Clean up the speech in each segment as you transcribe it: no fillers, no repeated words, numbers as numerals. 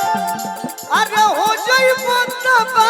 अरे हो जाई बतबा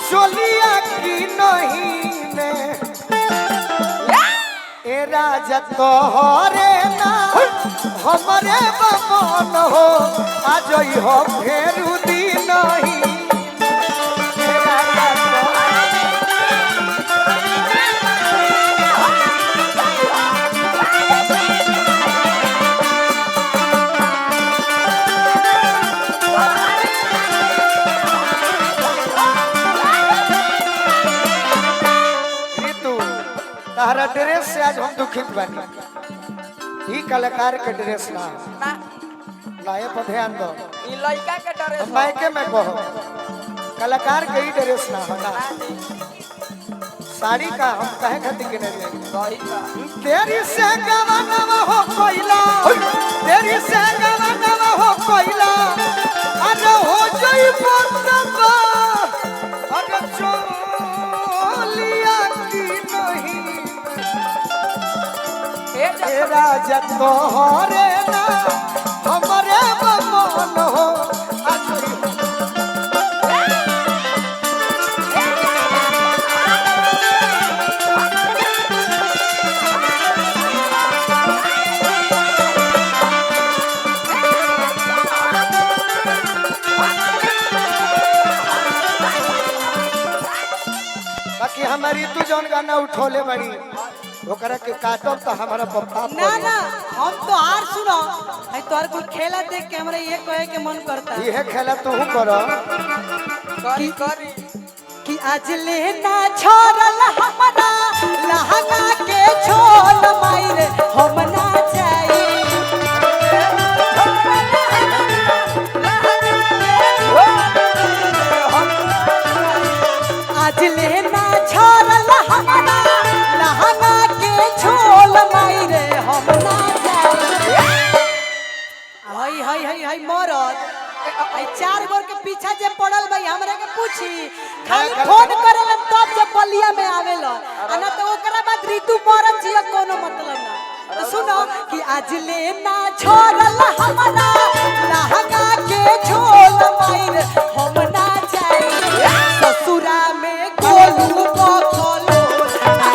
चलिया की नहीं ने ए राजा तोहरे ना हमरे बमन हो आज हो फेरू दी नहीं तारा ड्रेस से आज हम दुखित बानी। ही कलाकार के ड्रेस ना लाए पर ध्यान दो। ई लड़का के ड्रेस मायके में कहो कलाकार के ही ड्रेस ना हो ना। साड़ी का हम कहे खातिर के नहीं तेरी से गवानवा हो कोइला तेरी से गवानवा हो कोइला अरे हो जाई बतबा अरे चलिया की नहीं राजा तोहरे ना हमरे बमन हो बाकी हमारी तू जौन गाना उठोले बड़ी ओकरा के काटब तो हमारा पप्पा ना ना हम तो हार सुनो है तोर कोई खेला देख के हमरा ये कहे के मन करता ये खेला तू करो करी कि आज लेना छोड़ल हमरा लहंगा के छोल माइरे हम ना जाई आज लेना छोड़ल हमरा लहंगा के छोल माइरे हम ना जाई हाय हाय हाय हाय मरद आई 4 गोर के पीछा जे पड़ल भाई हमरा के पूछी खाली फोन करेला तब जब बलिया में आवेला ना तो ओकरा बाद ऋतु मरम छिया कोनो मतलब ना तो सुनो कि आज लेना छोड़ल हमरा लहंगा के छोल माइर हम ना जाई ससुरा में गोलू बकलो हम ना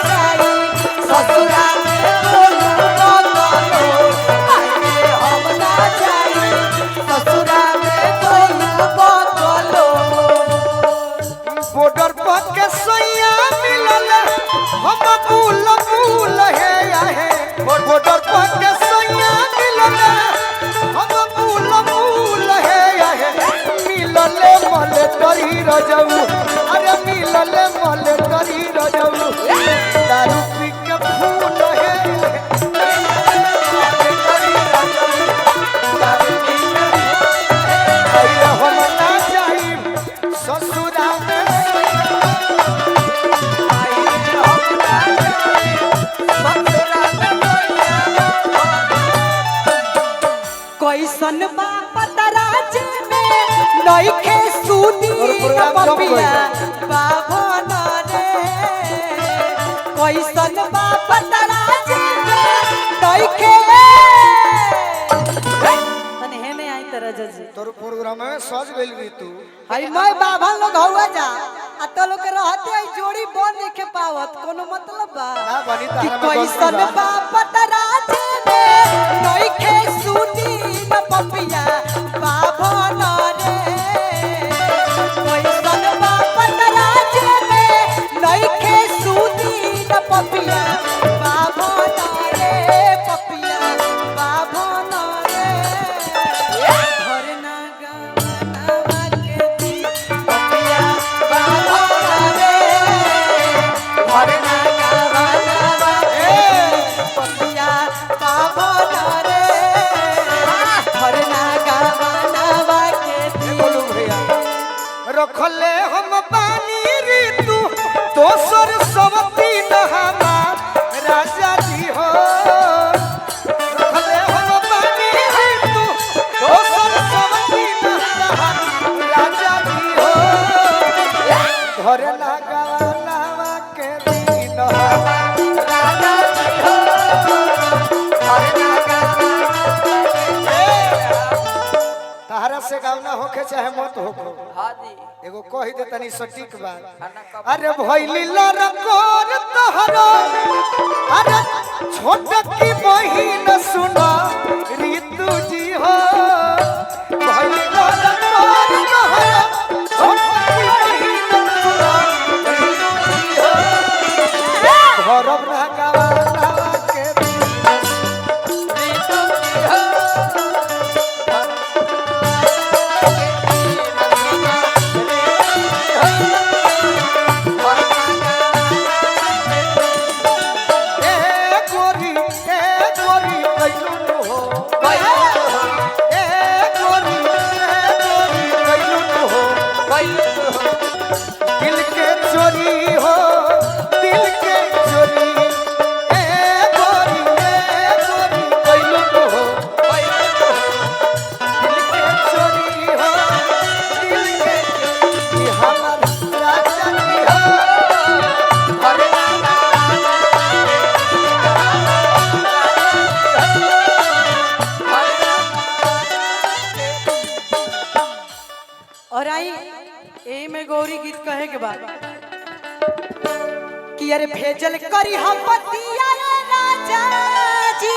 जाई ससुरा में गोलू बकलो हम ना जाई ससुरा में गोलू बकलो बॉर्डर पर के सैया मिलल हम फूल है आहे बॉर्डर पर के सैया मिलल हम फूल है आहे मिलल मल तरी रजऊ अरे मिलल मल तरी रजऊ दारू पी के फूल है हम ना जाई ससुरा में कैसन बाप राज में नइखे सुनी पपिया बाभन रे कैसन बाप राज में नइखे तने हे में आई तरह जजी तोर प्रोग्राम में सज गइल भी तू हई मैं बाभन लोग हुआ जा आ तो लोग के रहते आई जोड़ी बन देखे पावत कोनो मतलब बा ना बनी कि तारा में कैसन बाप राज में नइखे सुनी न पपिया बाभन रे कैसन बाप राज में नइखे सुनी न पपिया बाभन रे पपिया बाभन रे घर ना गावना के दी पपिया बाभन रे घर ना गावना के पपिया बाभन रे घर ना गावना के दी बोलू भैया रखले हम पानी ऋतु दोसर सबती नहामा राजा जी हो रखले हम पानी ऋतु दोसर सबती नहामा राजा जी हो घर लगावा के दिन राजा जी हो घर लगावा से गावना होके चाहे मत होको हाँ जी एगो कह दे तनी सटीक बात खाना कब अरे भइली लरकोर तहरो अरे छोट की बहिन सुना ऋतु जी हो भइली लरकोर तहरो छोट की बहिन सुना ऋतु जी हो घरब ना गावाना के दिल के चोरी हो दिल के चोरी ए गोरी कैलू हो दिल के चोरी हो दिल के चोरी हमर राजा की हो और आई ए में गौरी गीत कहे के बाद कि अरे भेजल करी हम पतिया राजा जी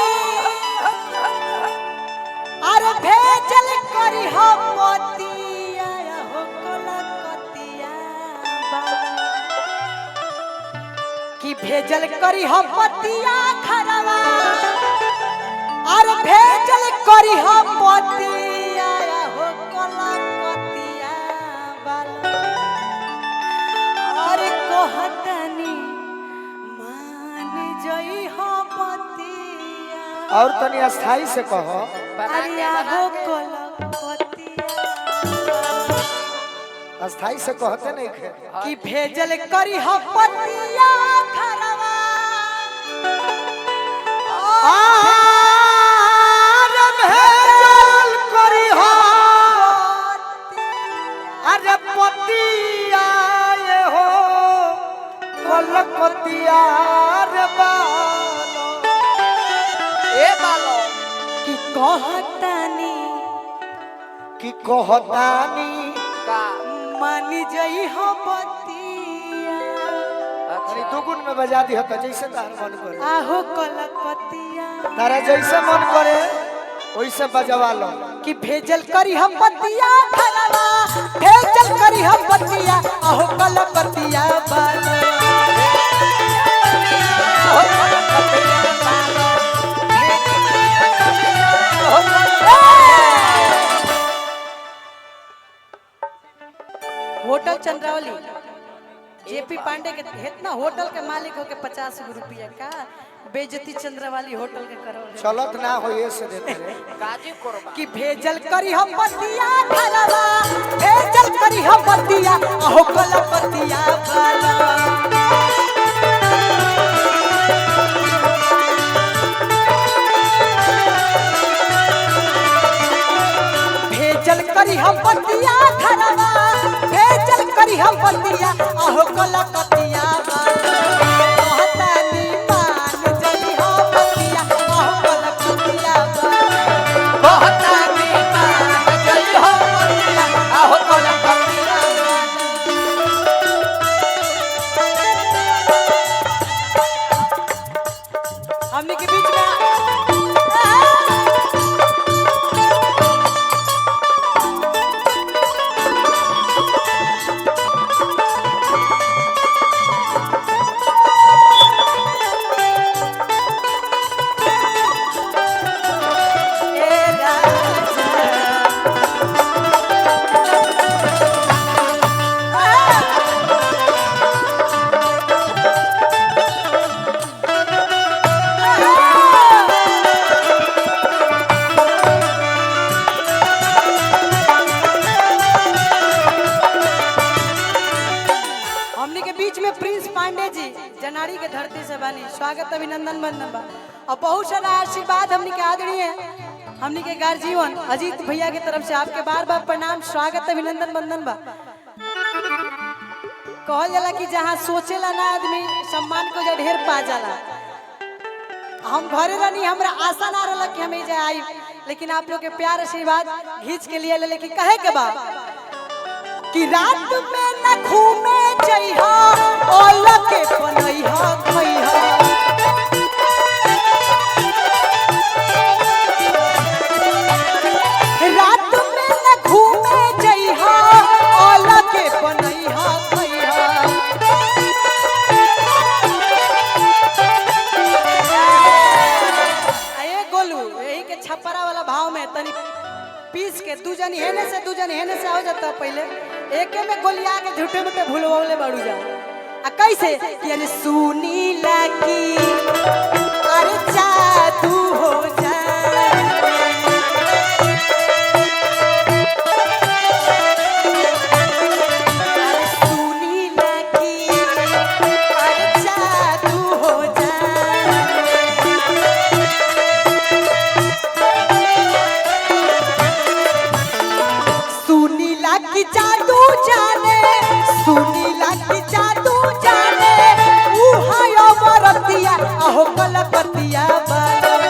अरे भेजल करी हम पतिया हो कलकतिया कि भेजल करी हम पतिया खरवा अरे भेजल करी हम पतिया हो कलकतिया अरे कहतनी मान जई हो पतिया और तनी अस्थाई से कहो अरे हो कलकतिया अस्थाई से कहते नहीं खे कि भेजल करी हो पतिया खरवा आर भेजल करी हो अरे पतिया ये हो कलकतिया रे बालो ए बालो कि कहतनी कि कहतानी का मानी जई हो पतिया अरे दुगुन में बजा दी तो जैसे तार मन करे आहो कलकतिया तारा जैसे मन करे वैसे बजवा लो कि भेजल करी हम पतिया खरवा भेजल करी हम पतिया आहो कलकतिया बालो होटल चंद्रावली जेपी पांडे के इतना होटल के मालिक हो के 50 रुपया का बेइज्जती चंद्रावली होटल के करो चलत ना हो ये से देते रे काजी करबा कि भेजल करी हम पतिया खरवा भेजल करी हम पतिया आहो कलकतिया बालो भेजल करी हम पतिया खरवा भेजल करी हम पतिया आहो कलकतिया बालो कहतनी मान जई हो पतिया आहो कलकतिया बालो कहतनी मान जई हो पतिया आहो कलकतिया बालो हमने के बीच में जनाड़ी के धरती से बानी स्वागत अभिनंदन बंदन बा और बहुत सारा आशीर्वाद हमनी के आदरणीय हमनी के गार्जियन अजीत भैया की तरफ से आपके बार बार प्रणाम स्वागत अभिनंदन बंदन बा। कहल जाला कि जहाँ सोचेला ना आदमी सम्मान को जो ढेर पा जाला। हम घरे रहनी हमरा आशा ना रहला कि हम एजे आई लेकिन आप लोग के प्यार आशीर्वाद घींच के लिए लेकिन कहे के बाद कि रात में न घूमे जइहा ओला के बनइहा खइहा रात में न घूमे जइहा ओला के बनइहा खइहा आए गोलू यही के छपरा वाला भाव में तनी पीस के दू जनी हेने से हो जाता पहले एके में गोलिया के झूठे मूठे भूलवले बाड़ू जा आ कैसे कि अरे सुनी लागी अरे जादू हो जा अरे सुनी लागी अरे जादू हो जा सुनीला की जादू जाने सुनीला की जादू जाने उहायो मरतिया अहो कलकतिया बालो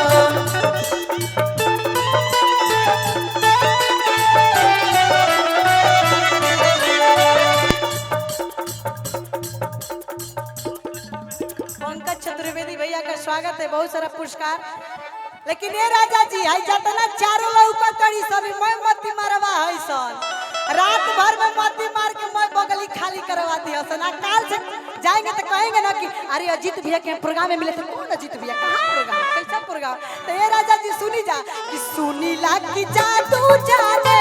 पंकज चतुर्वेदी भैया का स्वागत है बहुत सारा पुरस्कार लेकिन ये राजा जी आई जतना चारों लौका तड़ी सब मैं मती मारवा है सन रात भर में मती मार के मैं बगली खाली करवा दिया सन काल से जाएंगे तो कहेंगे ना कि अरे अजीत भैया के प्रोग्राम में मिले थे कौन अजीत भैया कहाँ प्रोग्राम कैसा प्रोग्राम तो ये राजा जी सुनी जा कि सुनी ला की जादू जाने